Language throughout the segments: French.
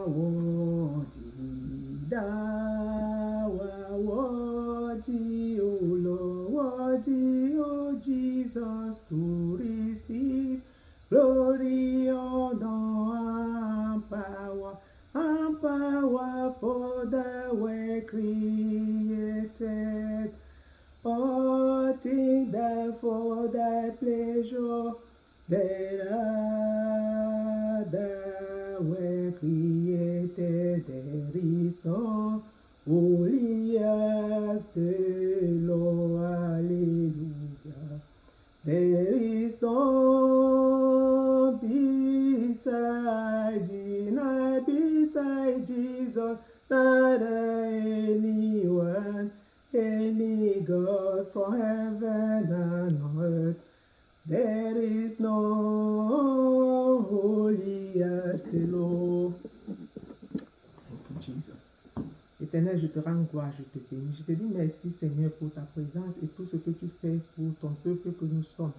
worthy, thou art worthy, O Lord, worthy, O Jesus, to receive glory, honor, and power, for thou wert created. All things that for thy pleasure, that thou wert created, there is none holy as the Lord, hallelujah. There is none beside thee, not beside Jesus, not anyone, any God from heaven and earth. There is no holy as the Lord. Thank you, Jesus. Éternel, je te rends gloire, je te bénis. Je te dis merci, Seigneur, pour ta présence et tout ce que tu fais pour ton peuple que nous sommes.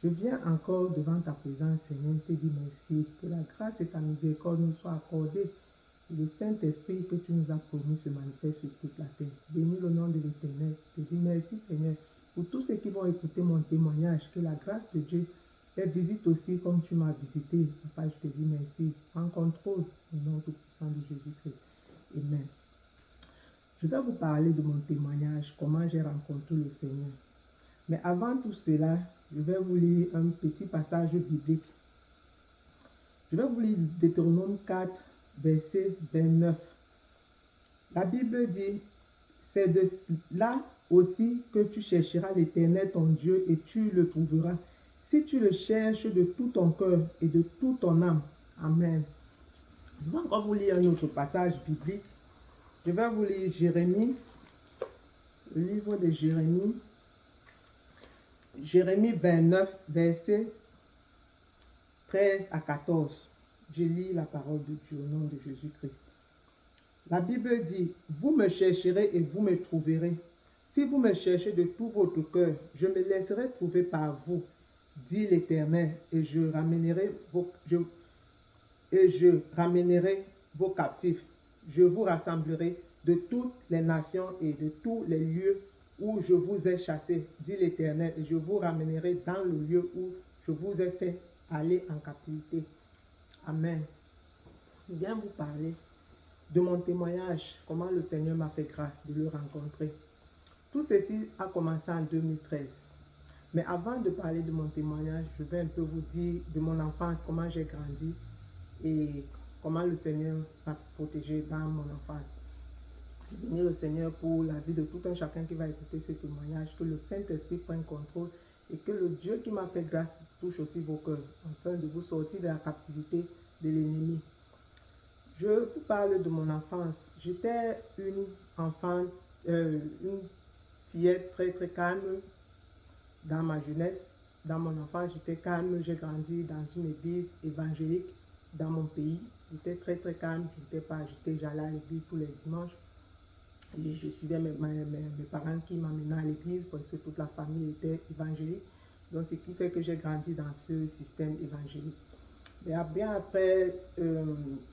Je viens encore devant ta présence, Seigneur, te dis merci. Que la grâce et ta miséricorde nous soient accordées. Et le Saint-Esprit que tu nous as promis se manifeste sur toute la terre. Bénis le nom de l'Éternel. Je te dis merci, Seigneur, pour tous ceux qui vont écouter mon témoignage. Que la grâce de Dieu les visite aussi comme tu m'as visité. Papa, je te dis merci. En contrôle, au nom tout-puissant de Jésus-Christ. Amen. Je vais vous parler de mon témoignage, comment j'ai rencontré le Seigneur. Mais avant tout cela, je vais vous lire un petit passage biblique. Je vais vous lire Deutéronome 4, verset 29. La Bible dit, c'est de là aussi que tu chercheras l'Éternel ton Dieu et tu le trouveras, si tu le cherches de tout ton cœur et de toute ton âme. Amen. Je vais encore vous lire un autre passage biblique. Je vais vous lire Jérémie, le livre de Jérémie, Jérémie 29, versets 13 à 14. Je lis la parole de Dieu au nom de Jésus-Christ. La Bible dit, vous me chercherez et vous me trouverez. Si vous me cherchez de tout votre cœur, je me laisserai trouver par vous, dit l'Éternel, et je ramènerai vos captifs. Je vous rassemblerai de toutes les nations et de tous les lieux où je vous ai chassés, dit l'Éternel, et je vous ramènerai dans le lieu où je vous ai fait aller en captivité. Amen. Je viens vous parler de mon témoignage, comment le Seigneur m'a fait grâce de le rencontrer. Tout ceci a commencé en 2013. Mais avant de parler de mon témoignage, je vais un peu vous dire de mon enfance, comment j'ai grandi et comment le Seigneur m'a protégé dans mon enfance. Je bénis le Seigneur pour la vie de tout un chacun qui va écouter ce témoignage, que le Saint-Esprit prenne contrôle et que le Dieu qui m'a fait grâce touche aussi vos cœurs, afin de vous sortir de la captivité de l'ennemi. Je vous parle de mon enfance. J'étais une enfant, une fillette très très calme dans ma jeunesse. Dans mon enfance, j'étais calme, j'ai grandi dans une église évangélique dans mon pays. J'étais très très calme, j'allais à l'église tous les dimanches. Et je suivais mes parents qui m'amenaient à l'église parce que toute la famille était évangélique. Donc, ce qui fait que j'ai grandi dans ce système évangélique. Et bien après,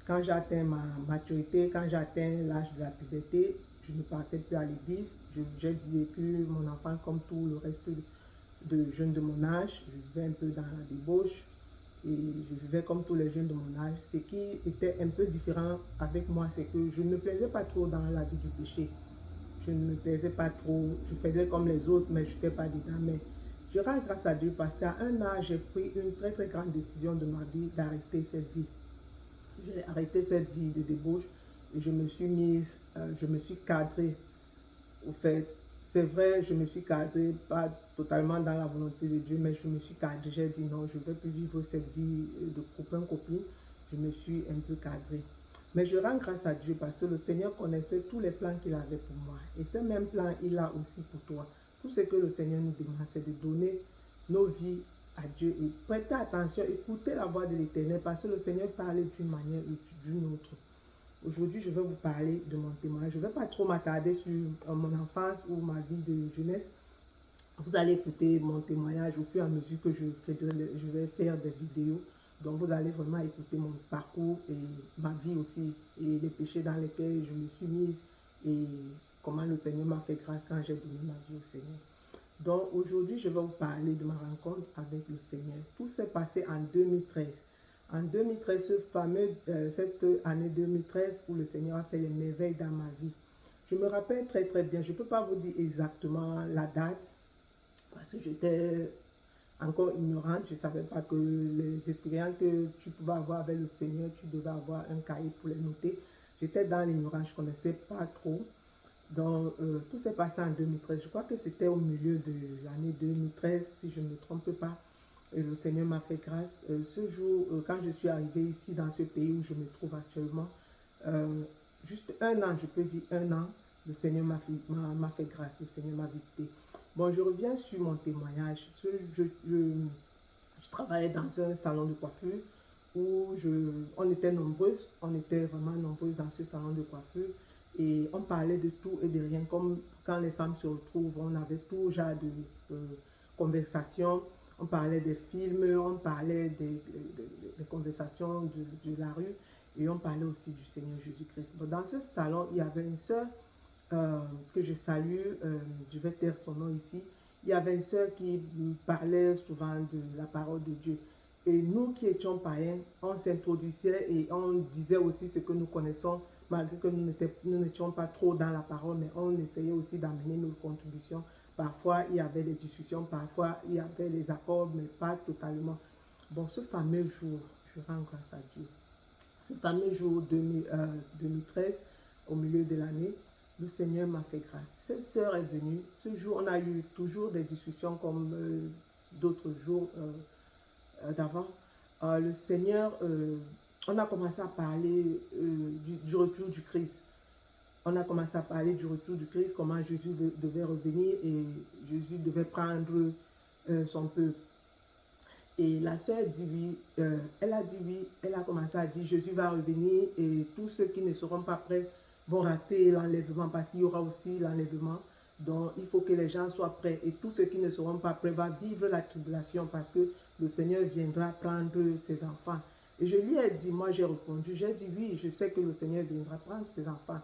quand j'atteins ma maturité, quand j'atteins l'âge de la puberté, je ne partais plus à l'église. J'ai vécu mon enfance comme tout le reste de jeunes de mon âge. Je vivais un peu dans la débauche et je vivais comme tous les jeunes de mon âge. Ce qui était un peu différent avec moi, c'est que je ne me plaisais pas trop dans la vie du péché. Je ne me plaisais pas trop. Je faisais comme les autres, mais je n'étais pas dedans. Mais je rends grâce à Dieu parce qu'à un âge, j'ai pris une très très grande décision de ma vie d'arrêter cette vie. J'ai arrêté cette vie de débauche et je me suis cadrée. Au fait, c'est vrai, je me suis cadrée, pas totalement dans la volonté de Dieu, mais je me suis cadrée. J'ai dit non, je ne veux plus vivre cette vie de copain-copine. Je me suis un peu cadrée. Mais je rends grâce à Dieu parce que le Seigneur connaissait tous les plans qu'il avait pour moi. Et ce même plan, il a aussi pour toi. Tout ce que le Seigneur nous demande, c'est de donner nos vies à Dieu et prêter attention, écouter la voix de l'Éternel parce que le Seigneur parlait d'une manière ou d'une autre. Aujourd'hui, je vais vous parler de mon témoignage. Je ne vais pas trop m'attarder sur mon enfance ou ma vie de jeunesse. Vous allez écouter mon témoignage au fur et à mesure que je vais faire des vidéos Donc vous allez vraiment écouter mon parcours et ma vie aussi, et les péchés dans lesquels je me suis mise, et comment le Seigneur m'a fait grâce quand j'ai donné ma vie au Seigneur. Donc aujourd'hui, je vais vous parler de ma rencontre avec le Seigneur. Tout s'est passé en 2013. En 2013, cette année 2013 où le Seigneur a fait les merveilles dans ma vie. Je me rappelle très très bien, je ne peux pas vous dire exactement la date, parce que j'étais encore ignorante, je ne savais pas que les expériences que tu pouvais avoir avec le Seigneur, tu devais avoir un cahier pour les noter. J'étais dans l'ignorance, je ne connaissais pas trop. Donc, tout s'est passé en 2013. Je crois que c'était au milieu de l'année 2013, si je ne me trompe pas. Et le Seigneur m'a fait grâce. Ce jour, quand je suis arrivée ici dans ce pays où je me trouve actuellement, juste un an, je peux dire un an, le Seigneur m'a fait grâce, le Seigneur m'a visité. Bon, je reviens sur mon témoignage. Je travaillais dans un salon de coiffure où on était nombreuses, on était vraiment nombreuses dans ce salon de coiffure. Et on parlait de tout et de rien, comme quand les femmes se retrouvent, on avait tout genre de conversations. On parlait des films, on parlait des conversations de la rue, et on parlait aussi du Seigneur Jésus-Christ. Dans ce salon, il y avait une sœur que je salue, je vais taire son nom ici. Il y avait une sœur qui parlait souvent de la parole de Dieu. Et nous qui étions païens, on s'introduisait et on disait aussi ce que nous connaissons, malgré que nous n'étions pas trop dans la parole, mais on essayait aussi d'amener nos contributions. Parfois, il y avait des discussions, parfois, il y avait les accords, mais pas totalement. Bon, ce fameux jour, je rends grâce à Dieu. Ce fameux jour 2013, au milieu de l'année, le Seigneur m'a fait grâce. Cette sœur est venue. Ce jour, on a eu toujours des discussions comme d'autres jours d'avant. Le Seigneur, on a commencé à parler du retour du Christ. On a commencé à parler du retour du Christ, comment Jésus devait revenir et Jésus devait prendre son peuple. Et la sœur dit oui, elle a dit oui, elle a commencé à dire Jésus va revenir et tous ceux qui ne seront pas prêts vont rater l'enlèvement parce qu'il y aura aussi l'enlèvement. Donc il faut que les gens soient prêts et tous ceux qui ne seront pas prêts vont vivre la tribulation parce que le Seigneur viendra prendre ses enfants. Et je lui ai dit, moi j'ai répondu, j'ai dit oui, je sais que le Seigneur viendra prendre ses enfants.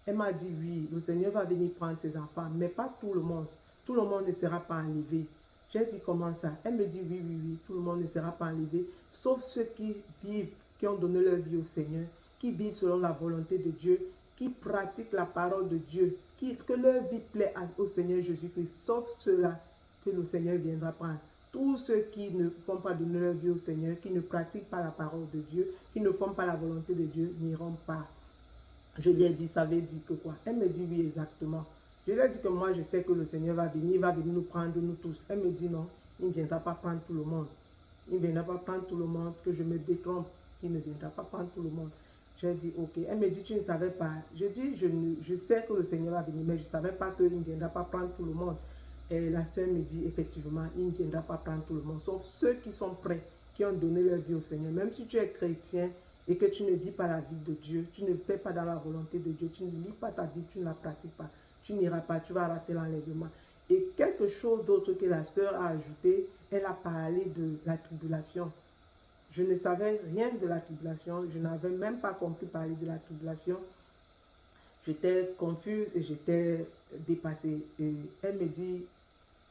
Elle m'a dit oui, le Seigneur va venir prendre ses enfants, mais pas tout le monde. Tout le monde ne sera pas enlevé. J'ai dit comment ça? Elle me dit oui, oui, oui, tout le monde ne sera pas enlevé, sauf ceux qui vivent, qui ont donné leur vie au Seigneur, qui vivent selon la volonté de Dieu, qui pratiquent la parole de Dieu, que leur vie plaît au Seigneur Jésus-Christ, sauf ceux-là que le Seigneur viendra prendre. Tous ceux qui ne font pas donner leur vie au Seigneur, qui ne pratiquent pas la parole de Dieu, qui ne font pas la volonté de Dieu, n'iront pas. Je lui ai dit, ça veut dire que quoi? Elle me dit oui, exactement. Je lui ai dit que moi, je sais que le Seigneur va venir nous prendre, nous tous. Elle me dit non, il ne viendra pas prendre tout le monde. Il ne viendra pas prendre tout le monde, que je me détrompe. Il ne viendra pas prendre tout le monde. J'ai dit ok. Elle me dit, tu ne savais pas. Je dis, je sais que le Seigneur va venir, mais je ne savais pas qu'il ne viendra pas prendre tout le monde. Et la sœur me dit, effectivement, il ne viendra pas prendre tout le monde, sauf ceux qui sont prêts, qui ont donné leur vie au Seigneur. Même si tu es chrétien, et que tu ne vis pas la vie de Dieu, tu ne fais pas dans la volonté de Dieu, tu ne lis pas ta vie, tu ne la pratiques pas, tu n'iras pas, tu vas rater l'enlèvement. Et quelque chose d'autre que la sœur a ajouté, elle a parlé de la tribulation. Je ne savais rien de la tribulation, je n'avais même pas compris parler de la tribulation. J'étais confuse et j'étais dépassée. Et elle me dit,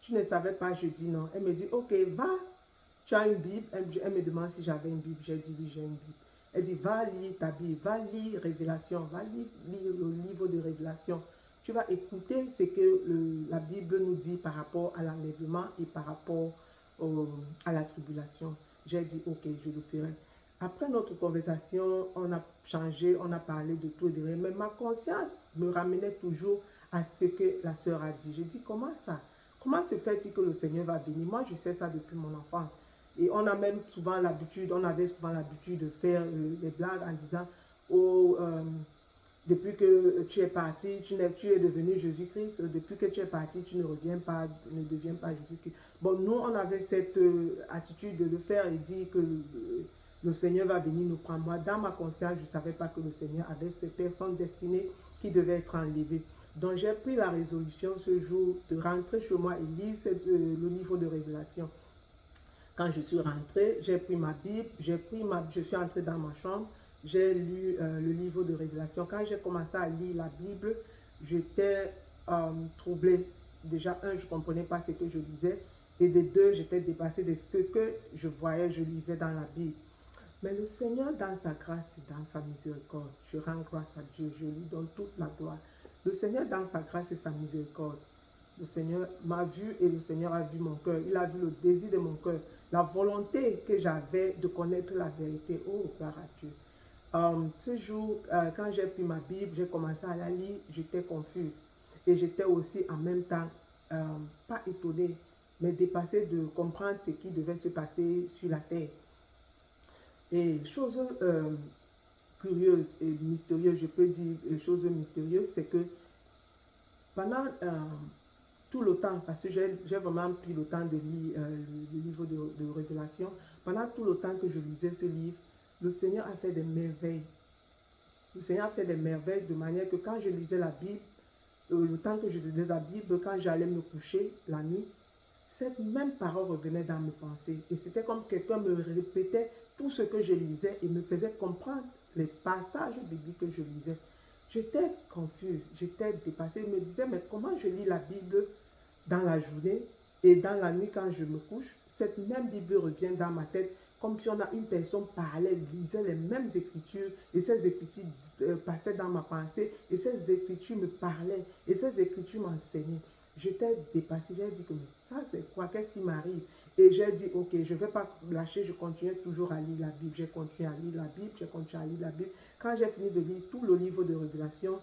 tu ne savais pas, je dis non. Elle me dit, ok, va, tu as une Bible. Elle me demande si j'avais une Bible, j'ai dit oui, j'ai une Bible. Elle dit, va lire ta Bible, va lire Révélation, va lire le livre de Révélation. Tu vas écouter ce que la Bible nous dit par rapport à l'enlèvement et par rapport à la tribulation. J'ai dit, ok, je le ferai. Après notre conversation, on a changé, on a parlé de tout et de rien, mais ma conscience me ramenait toujours à ce que la sœur a dit. Je dis, comment ça? Comment se fait-il que le Seigneur va venir? Moi, je sais ça depuis mon enfance. Et on a même souvent l'habitude, on avait souvent l'habitude de faire des blagues en disant, oh, depuis que tu es parti, tu es devenu Jésus-Christ, depuis que tu es parti, tu ne reviens pas, ne deviens pas Jésus-Christ. Bon, nous, on avait cette attitude de le faire et dire que le Seigneur va venir nous prendre. Moi, dans ma conscience, je ne savais pas que le Seigneur avait cette personne destinée qui devait être enlevée. Donc, j'ai pris la résolution ce jour de rentrer chez moi et lire le livre de Révélation. Quand je suis rentrée, j'ai pris ma Bible, je suis entrée dans ma chambre, j'ai lu le livre de Révélation. Quand j'ai commencé à lire la Bible, j'étais troublée. Déjà, un, je ne comprenais pas ce que je lisais. Et de deux, j'étais dépassée de ce que je voyais, je lisais dans la Bible. Mais le Seigneur, dans sa grâce et dans sa miséricorde, je rends grâce à Dieu, je lui donne toute la gloire. Le Seigneur, dans sa grâce et sa miséricorde, le Seigneur m'a vu et le Seigneur a vu mon cœur. Il a vu le désir de mon cœur, la volonté que j'avais de connaître la vérité. Oh, gloire à Dieu. Ce jour, quand j'ai pris ma Bible, j'ai commencé à la lire, j'étais confuse. Et j'étais aussi en même temps, pas étonnée, mais dépassée de comprendre ce qui devait se passer sur la terre. Et chose curieuse et mystérieuse, je peux dire chose mystérieuse, c'est que pendant tout le temps, parce que j'ai vraiment pris le temps de lire le livre de Révélation, pendant tout le temps que je lisais ce livre, le Seigneur a fait des merveilles. Le Seigneur a fait des merveilles de manière que quand je lisais la Bible, le temps que je lisais la Bible, quand j'allais me coucher la nuit, cette même parole revenait dans mes pensées. Et c'était comme quelqu'un me répétait tout ce que je lisais et me faisait comprendre les passages bibliques que je lisais. J'étais confuse, j'étais dépassée. Je me disais, mais comment je lis la Bible dans la journée et dans la nuit quand je me couche? Cette même Bible revient dans ma tête comme si on a une personne parlait, lisait les mêmes écritures et ces écritures passaient dans ma pensée et ces écritures me parlaient et ces écritures m'enseignaient. J'étais dépassée, j'ai dit que mais ça c'est quoi, qu'est-ce qui m'arrive? Et j'ai dit ok, je ne vais pas lâcher, je continuais toujours à lire la Bible, j'ai continué à lire la Bible, j'ai continué à lire la Bible. Quand j'ai fini de lire tout le livre de Révélation,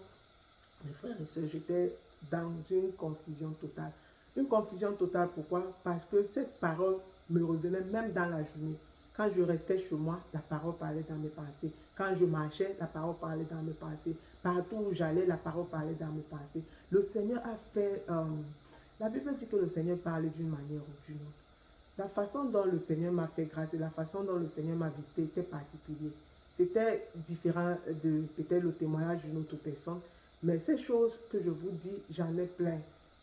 mes frères et sœurs, j'étais dans une confusion totale. Une confusion totale, pourquoi? Parce que cette parole me revenait même dans la journée. Quand je restais chez moi, la parole parlait dans mes pensées. Quand je marchais, la parole parlait dans mes pensées. Partout où j'allais, la parole parlait dans mes pensées. Le Seigneur a fait... la Bible dit que le Seigneur parle d'une manière ou d'une autre. La façon dont le Seigneur m'a fait grâce et la façon dont le Seigneur m'a visité était particulier. C'était différent de peut-être le témoignage d'une autre personne. Mais ces choses que je vous dis, j'en ai plein.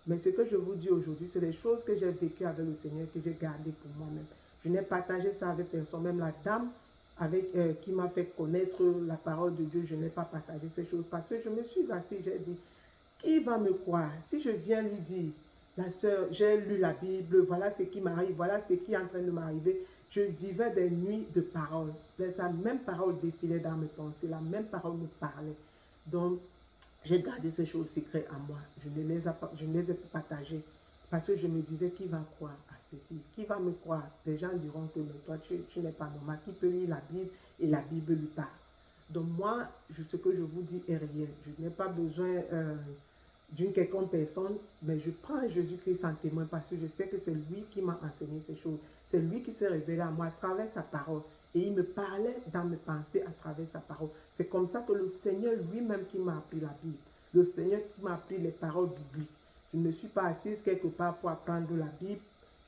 Mais ce que je vous dis aujourd'hui, c'est des choses que j'ai vécues avec le Seigneur, que j'ai gardées pour moi-même. Je n'ai partagé ça avec personne. Même la dame qui m'a fait connaître la parole de Dieu, je n'ai pas partagé ces choses. Parce que je me suis assise, j'ai dit, qui va me croire? Si je viens lui dire, la sœur, j'ai lu la Bible, voilà ce qui m'arrive, voilà ce qui est en train de m'arriver. Je vivais des nuits de paroles. La même parole défilait dans mes pensées, la même parole me parlait. Donc, j'ai gardé ces choses secrètes à moi. Je ne les ai pas partagées. Parce que je me disais, qui va croire à ceci? Qui va me croire? Les gens diront que mais toi, tu n'es pas normal. Qui peut lire la Bible et la Bible lui parle? Donc moi, ce que je vous dis est réel. Je n'ai pas besoin d'une quelconque personne, mais je prends Jésus-Christ en témoin parce que je sais que c'est lui qui m'a enseigné ces choses. C'est lui qui s'est révélé à moi à travers sa parole. Et il me parlait dans mes pensées à travers sa parole. C'est comme ça que le Seigneur lui-même qui m'a appris la Bible. Le Seigneur qui m'a appris les paroles bibliques. Je ne me suis pas assise quelque part pour apprendre la Bible.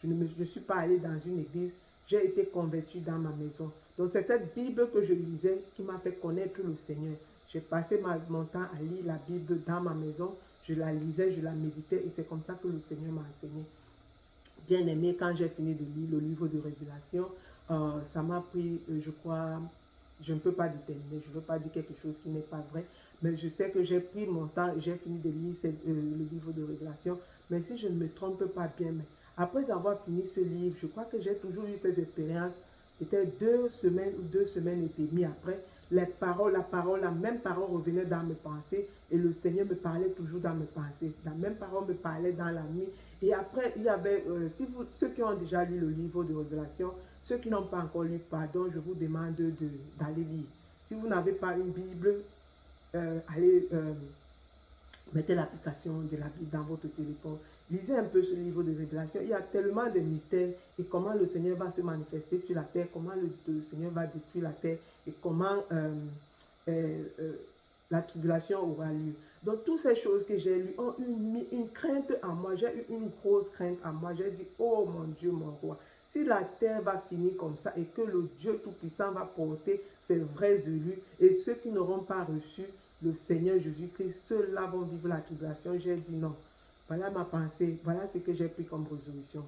Je ne suis pas allée dans une église. J'ai été convertie dans ma maison. Donc c'est cette Bible que je lisais qui m'a fait connaître le Seigneur. J'ai passé mon temps à lire la Bible dans ma maison. Je la lisais, je la méditais et c'est comme ça que le Seigneur m'a enseigné. Bien aimé, quand j'ai fini de lire le livre de Révélation, ça m'a pris, je crois, je ne peux pas déterminer, je ne veux pas dire quelque chose qui n'est pas vrai, mais je sais que j'ai pris mon temps, j'ai fini de lire le livre de Révélation, mais si je ne me trompe pas bien, mais après avoir fini ce livre, je crois que j'ai toujours eu ces expériences, c'était 2 semaines ou 2 semaines et demie après, la même parole revenait dans mes pensées et le Seigneur me parlait toujours dans mes pensées. La même parole me parlait dans la nuit. Et après, il y avait, ceux qui ont déjà lu le livre de Révélation, ceux qui n'ont pas encore lu, pardon, je vous demande d'aller lire. Si vous n'avez pas une Bible, allez, mettez l'application de la Bible dans votre téléphone. Lisez un peu ce livre de Révélation. Il y a tellement de mystères et comment le Seigneur va se manifester sur la terre, comment le Seigneur va détruire la terre et comment la tribulation aura lieu. Donc, toutes ces choses que j'ai lues ont mis une crainte en moi. J'ai eu une grosse crainte en moi. J'ai dit, oh mon Dieu, mon roi, si la terre va finir comme ça et que le Dieu Tout-Puissant va porter ses vrais élus et ceux qui n'auront pas reçu le Seigneur Jésus-Christ, ceux-là vont vivre la tribulation. J'ai dit non. Voilà ma pensée. Voilà ce que j'ai pris comme résolution.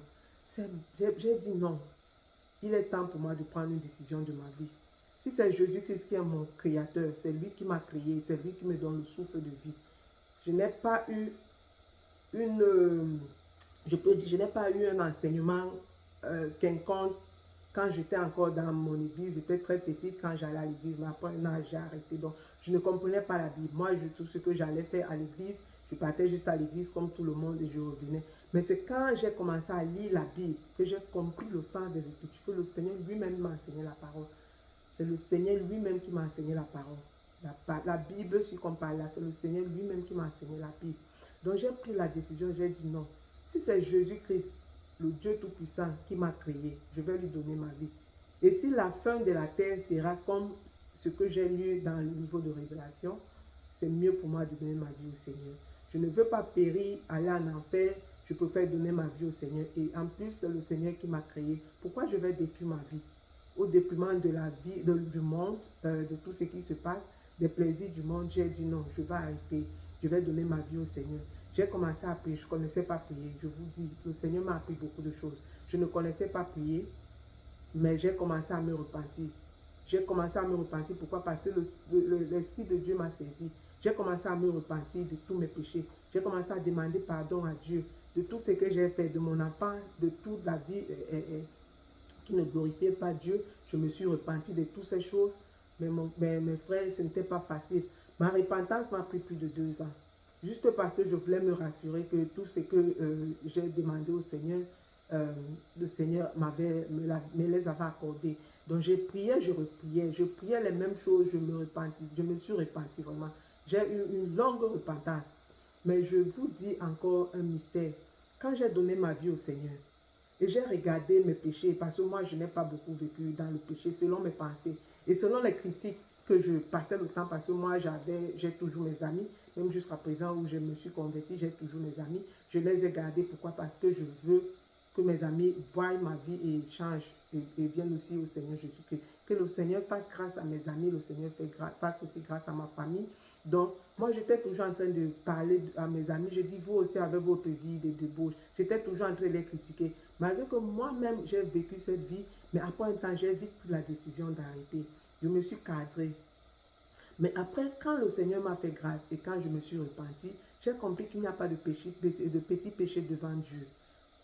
J'ai dit non. il est temps pour moi de prendre une décision de ma vie. Si c'est Jésus-Christ qui est mon créateur, c'est lui qui m'a créé, c'est lui qui me donne le souffle de vie. Je n'ai pas eu je peux dire, je n'ai pas eu un enseignement quelconque quand j'étais encore dans mon église. J'étais très petite quand j'allais à l'église, mais après un âge, j'ai arrêté. Donc, je ne comprenais pas la Bible. Moi, tout ce que j'allais faire à l'église, je partais juste à l'église comme tout le monde et je revenais. Mais c'est quand j'ai commencé à lire la Bible que j'ai compris le sens des Écritures, que le Seigneur lui-même m'a enseigné la parole. C'est le Seigneur lui-même qui m'a enseigné la parole. La Bible, si on parle là, c'est le Seigneur lui-même qui m'a enseigné la Bible. Donc j'ai pris la décision, j'ai dit non. Si c'est Jésus-Christ, le Dieu Tout-Puissant qui m'a créé, je vais lui donner ma vie. Et si la fin de la terre sera comme ce que j'ai lu dans le livre de Révélation, c'est mieux pour moi de donner ma vie au Seigneur. Je ne veux pas périr, aller en enfer, je préfère donner ma vie au Seigneur. Et en plus, c'est le Seigneur qui m'a créé. Pourquoi je vais détruire ma vie? Au détriment de la vie, du monde, de tout ce qui se passe, des plaisirs du monde, j'ai dit non, je vais arrêter, je vais donner ma vie au Seigneur. J'ai commencé à prier, je ne connaissais pas prier, je vous dis, le Seigneur m'a appris beaucoup de choses. Je ne connaissais pas prier, mais j'ai commencé à me repentir. J'ai commencé à me repentir, pourquoi? Parce que l'Esprit de Dieu m'a saisi. J'ai commencé à me repentir de tous mes péchés. J'ai commencé à demander pardon à Dieu de tout ce que j'ai fait, de mon enfant, de toute la vie qui ne glorifiait pas Dieu. Je me suis repenti de toutes ces choses. Mais mes frères, ce n'était pas facile. Ma repentance m'a pris plus de 2 ans. Juste parce que je voulais me rassurer que tout ce que j'ai demandé au Seigneur, le Seigneur me les avait accordés. Donc je priais, je priais les mêmes choses, je me suis repenti vraiment. J'ai eu une longue repentance. Mais je vous dis encore un mystère. Quand j'ai donné ma vie au Seigneur, et j'ai regardé mes péchés, parce que moi je n'ai pas beaucoup vécu dans le péché selon mes pensées et selon les critiques que je passais le temps, parce que moi j'ai toujours mes amis, même jusqu'à présent où je me suis converti, j'ai toujours mes amis. Je les ai gardés, pourquoi? Parce que je veux que mes amis voient ma vie et changent et viennent aussi au Seigneur Jésus-Christ. Que le Seigneur fasse grâce à mes amis, le Seigneur fasse aussi grâce à ma famille. Donc, moi, j'étais toujours en train de parler à mes amis. Je dis, vous aussi, avec votre vie de débauche. J'étais toujours en train de les critiquer. Malgré que moi-même, j'ai vécu cette vie, mais après un temps, j'ai vite pris la décision d'arrêter. Je me suis cadré. Mais après, quand le Seigneur m'a fait grâce et quand je me suis repenti, j'ai compris qu'il n'y a pas de péché, de petits péchés devant Dieu.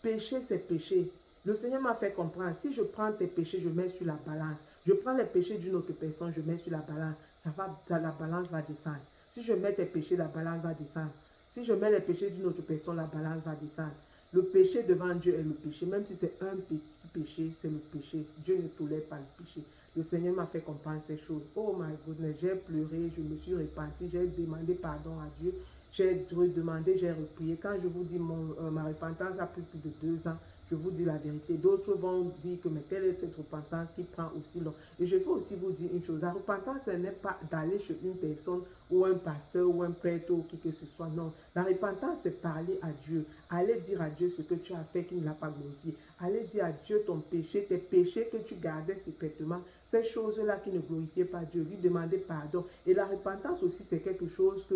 Péché, c'est péché. Le Seigneur m'a fait comprendre, si je prends tes péchés, je mets sur la balance. Je prends les péchés d'une autre personne, je mets sur la balance. La balance va descendre. Si je mets tes péchés, la balance va descendre. Si je mets les péchés d'une autre personne, la balance va descendre. Le péché devant Dieu est le péché. Même si c'est un petit péché, c'est le péché. Dieu ne tolère pas le péché. Le Seigneur m'a fait comprendre ces choses. Oh my goodness, j'ai pleuré, je me suis repenti, j'ai demandé pardon à Dieu. J'ai redemandé, j'ai reprié. Quand je vous dis ma repentance a pris plus de 2 ans, je vous dis la vérité. D'autres vont dire que mais quelle est cette repentance qui prend aussi long. Et je veux aussi vous dire une chose. La repentance, ce n'est pas d'aller chez une personne ou un pasteur ou un prêtre ou qui que ce soit. Non. La repentance, c'est parler à Dieu. Aller dire à Dieu ce que tu as fait qui ne l'a pas glorifié. Aller dire à Dieu ton péché, tes péchés que tu gardais secrètement. Ces choses-là qui ne glorifiaient pas Dieu. Lui demander pardon. Et la repentance aussi, c'est quelque chose que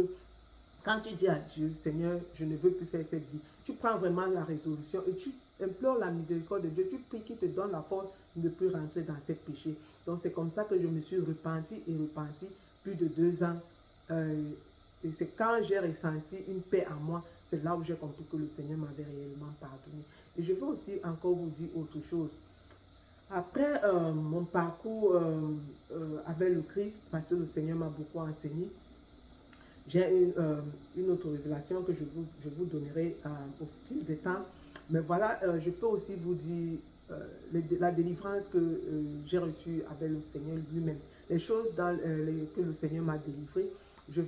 quand tu dis à Dieu, Seigneur, je ne veux plus faire cette vie, tu prends vraiment la résolution et tu implores la miséricorde de Dieu, tu pries qu'il te donne la force de ne plus rentrer dans ces péchés. Donc c'est comme ça que je me suis repenti plus de 2 ans. Et c'est quand j'ai ressenti une paix en moi, c'est là où j'ai compris que le Seigneur m'avait réellement pardonné. Et je veux aussi encore vous dire autre chose. Après mon parcours avec le Christ, parce que le Seigneur m'a beaucoup enseigné, j'ai une autre révélation que je vous donnerai au fil des temps. Mais voilà, je peux aussi vous dire la délivrance que j'ai reçue avec le Seigneur lui-même. Les choses que le Seigneur m'a délivré. Je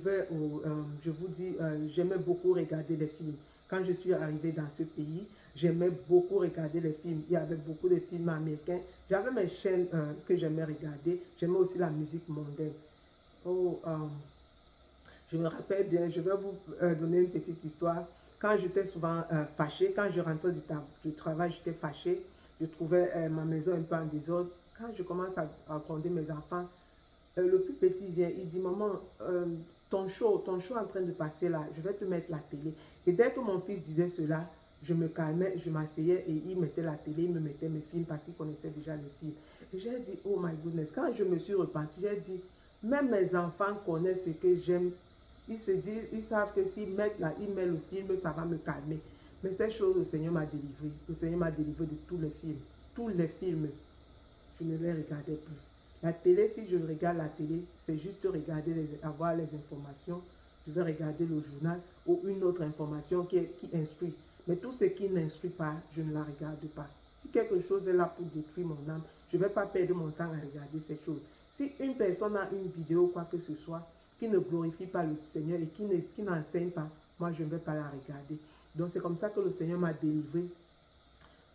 vous dis, j'aimais beaucoup regarder les films. Quand je suis arrivée dans ce pays, j'aimais beaucoup regarder les films. Il y avait beaucoup de films américains. J'avais mes chaînes que j'aimais regarder. J'aimais aussi la musique mondaine. Oh, je me rappelle bien, je vais vous donner une petite histoire. Quand j'étais souvent fâchée, quand je rentrais du travail, j'étais fâchée. Je trouvais ma maison un peu en désordre. Quand je commence à gronder mes enfants, le plus petit vient, il dit, maman, ton show est en train de passer là, je vais te mettre la télé. Et dès que mon fils disait cela, je me calmais, je m'asseyais et il mettait la télé, il me mettait mes films parce qu'il connaissait déjà les films. Et j'ai dit, oh my goodness, quand je me suis repentie, j'ai dit, même mes enfants connaissent ce que j'aime. Ils se disent, ils savent que s'ils mettent là, ils mettent le film, ça va me calmer. Mais ces choses, le Seigneur m'a délivré. Le Seigneur m'a délivré de tous les films. Tous les films, je ne les regardais plus. La télé, si je regarde la télé, c'est juste regarder, avoir les informations. Je vais regarder le journal ou une autre information qui instruit. Mais tout ce qui n'instruit pas, je ne la regarde pas. Si quelque chose est là pour détruire mon âme, je ne vais pas perdre mon temps à regarder ces choses. Si une personne a une vidéo ou quoi que ce soit qui ne glorifie pas le Seigneur et qui n'enseigne pas, moi je ne vais pas la regarder. Donc c'est comme ça que le Seigneur m'a délivré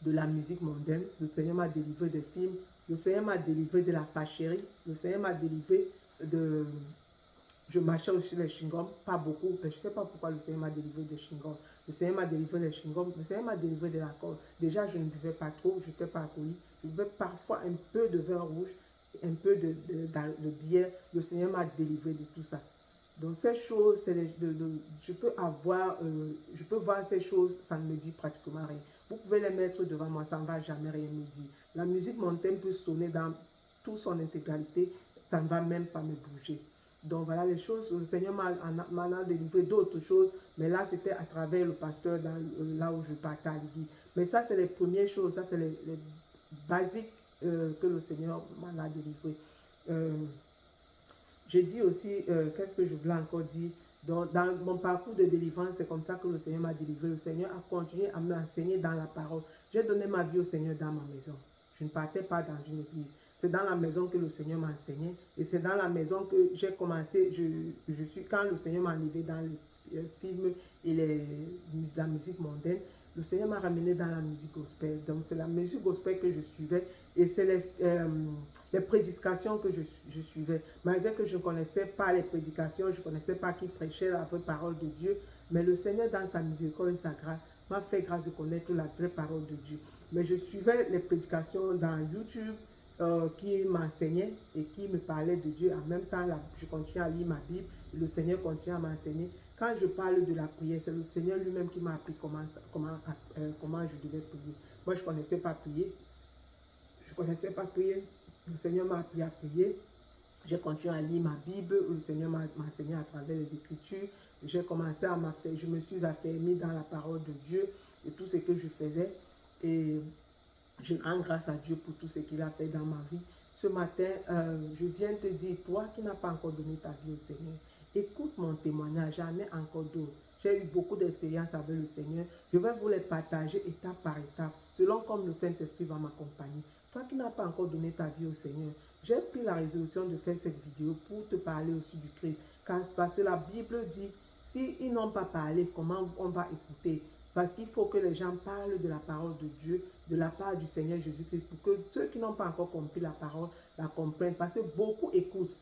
de la musique mondaine, le Seigneur m'a délivré des films, le Seigneur m'a délivré de la fâcherie, le Seigneur m'a délivré de... Je marchais aussi les chewing-gums, pas beaucoup, mais je ne sais pas pourquoi le Seigneur m'a délivré des chewing-gums. Le Seigneur m'a délivré des chewing-gums, le Seigneur m'a délivré de l'alcool. Déjà, je ne buvais pas trop, je n'étais pas alcoolique. Je buvais parfois un peu de vin rouge, un peu de bière. Le Seigneur m'a délivré de tout ça. Donc ces choses, je peux voir ces choses, ça ne me dit pratiquement rien. Vous pouvez les mettre devant moi, ça ne va jamais rien me dire. La musique mondaine peut sonner dans toute son intégralité, ça ne va même pas me bouger. Donc voilà les choses, le Seigneur m'a délivré d'autres choses, mais là c'était à travers le pasteur, là où je partais à l'église. Mais ça c'est les premières choses, ça c'est les basiques que le Seigneur m'en a délivré. Je dis aussi, qu'est-ce que je voulais encore dire, dans mon parcours de délivrance, c'est comme ça que le Seigneur m'a délivré. Le Seigneur a continué à m'enseigner dans la parole. J'ai donné ma vie au Seigneur dans ma maison. Je ne partais pas dans une église. C'est dans la maison que le Seigneur m'a enseigné. Et c'est dans la maison que j'ai commencé, quand le Seigneur m'a enlevé dans les films et la musique mondaine, le Seigneur m'a ramené dans la musique gospel. Donc c'est la musique gospel que je suivais et c'est les prédications que je suivais. Malgré que je ne connaissais pas les prédications, je ne connaissais pas qui prêchait la vraie parole de Dieu, mais le Seigneur dans sa miséricorde et sa grâce m'a fait grâce de connaître la vraie parole de Dieu. Mais je suivais les prédications dans YouTube qui m'enseignaient et qui me parlaient de Dieu. En même temps, là, je continuais à lire ma Bible et le Seigneur continue à m'enseigner. Quand je parle de la prière, c'est le Seigneur lui-même qui m'a appris comment je devais prier. Moi, je ne connaissais pas prier. Je ne connaissais pas prier. Le Seigneur m'a appris à prier. J'ai continué à lire ma Bible. Le Seigneur m'a enseigné à travers les Écritures. J'ai commencé à m'affermir. Je me suis affermie dans la parole de Dieu et tout ce que je faisais. Et je rends grâce à Dieu pour tout ce qu'il a fait dans ma vie. Ce matin, je viens te dire, toi qui n'as pas encore donné ta vie au Seigneur, écoute mon témoignage, j'en ai encore d'autres. J'ai eu beaucoup d'expériences avec le Seigneur. Je vais vous les partager étape par étape, selon comme le Saint-Esprit va m'accompagner. Toi qui n'as pas encore donné ta vie au Seigneur, j'ai pris la résolution de faire cette vidéo pour te parler aussi du Christ. Parce que la Bible dit, s'ils n'ont pas parlé, comment on va écouter? Parce qu'il faut que les gens parlent de la parole de Dieu, de la part du Seigneur Jésus-Christ, pour que ceux qui n'ont pas encore compris la parole la comprennent. Parce que beaucoup écoutent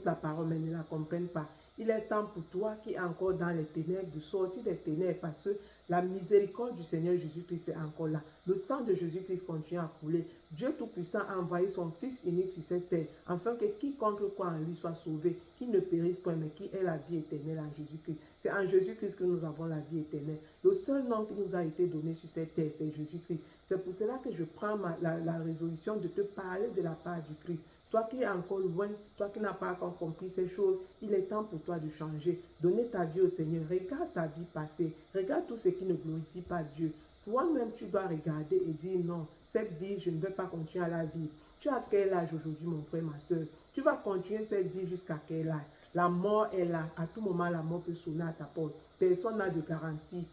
la parole, mais ne la comprennent pas. Il est temps pour toi qui es encore dans les ténèbres de sortir des ténèbres parce que la miséricorde du Seigneur Jésus-Christ est encore là. Le sang de Jésus-Christ continue à couler. Dieu Tout-Puissant a envoyé son Fils unique sur cette terre afin que quiconque croit en lui soit sauvé, qu'il ne périsse point, mais qui ait la vie éternelle en Jésus-Christ. C'est en Jésus-Christ que nous avons la vie éternelle. Le seul nom qui nous a été donné sur cette terre, c'est Jésus-Christ. C'est pour cela que je prends la résolution de te parler de la part du Christ. Toi qui es encore loin, toi qui n'as pas encore compris ces choses, il est temps pour toi de changer. Donner ta vie au Seigneur. Regarde ta vie passée. Regarde tout ce qui ne glorifie pas Dieu. Toi-même, tu dois regarder et dire non, cette vie, je ne vais pas continuer à la vivre. Tu as quel âge aujourd'hui, mon frère, ma soeur? Tu vas continuer cette vie jusqu'à quel âge? La mort est là. À tout moment, la mort peut sonner à ta porte. Personne n'a de garantie.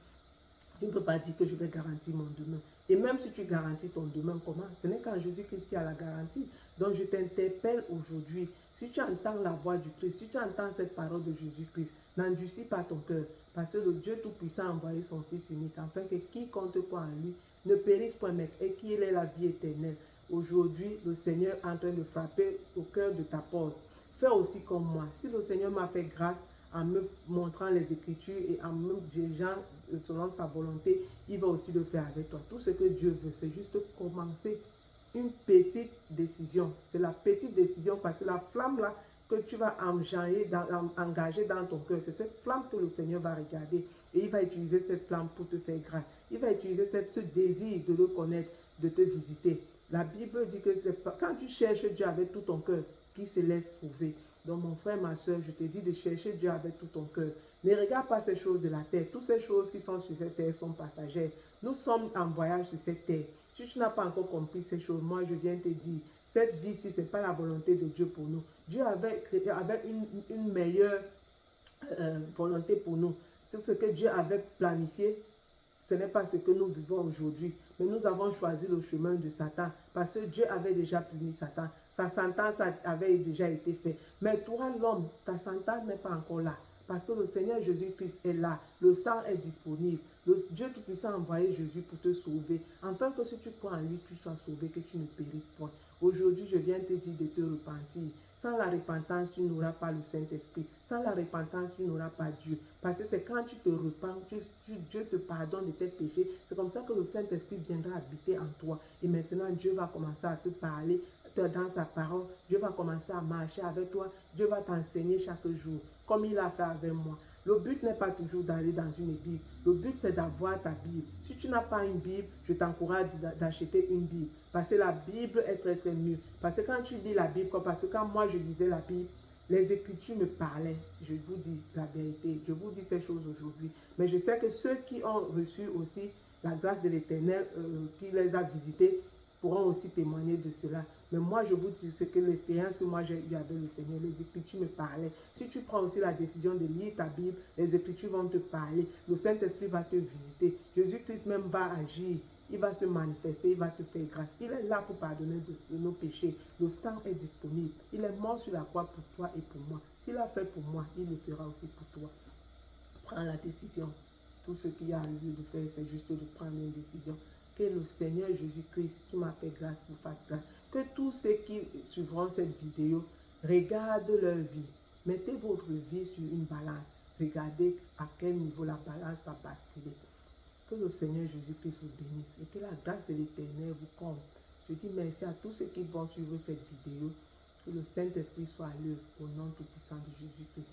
Tu ne peux pas dire que je vais garantir mon demain. Et même si tu garantis ton demain, comment? Ce n'est qu'en Jésus-Christ qui a la garantie. Donc je t'interpelle aujourd'hui. Si tu entends la voix du Christ, si tu entends cette parole de Jésus-Christ, n'endurcis pas ton cœur. Parce que le Dieu Tout-Puissant a envoyé son Fils unique, afin que quiconque croit en lui ne périsse point, mais et qu'il ait la vie éternelle. Aujourd'hui, le Seigneur est en train de frapper au cœur de ta porte. Fais aussi comme moi. Si le Seigneur m'a fait grâce en me montrant les Écritures et en me dirigeant selon sa volonté, il va aussi le faire avec toi. Tout ce que Dieu veut, c'est juste commencer une petite décision. C'est la petite décision parce que la flamme là que tu vas engager dans ton cœur, c'est cette flamme que le Seigneur va regarder et il va utiliser cette flamme pour te faire grâce. Il va utiliser ce désir de le connaître, de te visiter. La Bible dit que quand tu cherches Dieu avec tout ton cœur, qu'il se laisse trouver. Donc mon frère, ma soeur, je te dis de chercher Dieu avec tout ton cœur. Ne regarde pas ces choses de la terre. Toutes ces choses qui sont sur cette terre sont passagères. Nous sommes en voyage sur cette terre. Si tu n'as pas encore compris ces choses, moi je viens te dire, cette vie-ci, ce n'est pas la volonté de Dieu pour nous. Dieu avait une meilleure volonté pour nous. C'est ce que Dieu avait planifié. Ce n'est pas ce que nous vivons aujourd'hui. Mais nous avons choisi le chemin de Satan. Parce que Dieu avait déjà puni Satan. Sa sentence avait déjà été faite. Mais toi, l'homme, ta sentence n'est pas encore là. Parce que le Seigneur Jésus-Christ est là. Le sang est disponible. Le Dieu Tout-Puissant a envoyé Jésus pour te sauver. Afin que si tu crois en lui, tu sois sauvé, que tu ne périsses point. Aujourd'hui, je viens te dire de te repentir. Sans la repentance, tu n'auras pas le Saint-Esprit. Sans la repentance, tu n'auras pas Dieu. Parce que c'est quand tu te repens, Dieu te pardonne de tes péchés. C'est comme ça que le Saint-Esprit viendra habiter en toi. Et maintenant, Dieu va commencer à te parler dans sa parole. Dieu va commencer à marcher avec toi. Dieu va t'enseigner chaque jour, comme il a fait avec moi. Le but n'est pas toujours d'aller dans une église. Le but, c'est d'avoir ta Bible. Si tu n'as pas une Bible, je t'encourage d'acheter une Bible. Parce que la Bible est très très mieux. Parce que quand tu lis la Bible, parce que quand moi je lisais la Bible, les Écritures me parlaient. Je vous dis la vérité. Je vous dis ces choses aujourd'hui. Mais je sais que ceux qui ont reçu aussi la grâce de l'Éternel, qui les a visités, pourront aussi témoigner de cela. Mais moi, je vous dis, c'est que l'expérience que moi j'ai eue avec le Seigneur, les Écritures me parlaient. Si tu prends aussi la décision de lire ta Bible, les Écritures vont te parler. Le Saint-Esprit va te visiter. Jésus-Christ même va agir. Il va se manifester, il va te faire grâce. Il est là pour pardonner de nos péchés. Le sang est disponible. Il est mort sur la croix pour toi et pour moi. S'il a fait pour moi, il le fera aussi pour toi. Prends la décision. Tout ce qu'il y a lieu de faire, c'est juste de prendre une décision. Que le Seigneur Jésus-Christ, qui m'a fait grâce, vous fasse grâce. Que tous ceux qui suivront cette vidéo regardent leur vie. Mettez votre vie sur une balance. Regardez à quel niveau la balance va basculer. Que le Seigneur Jésus-Christ vous bénisse et que la grâce de l'Éternel vous comble. Je dis merci à tous ceux qui vont suivre cette vidéo. Que le Saint-Esprit soit à l'œuvre au nom tout puissant de Jésus-Christ.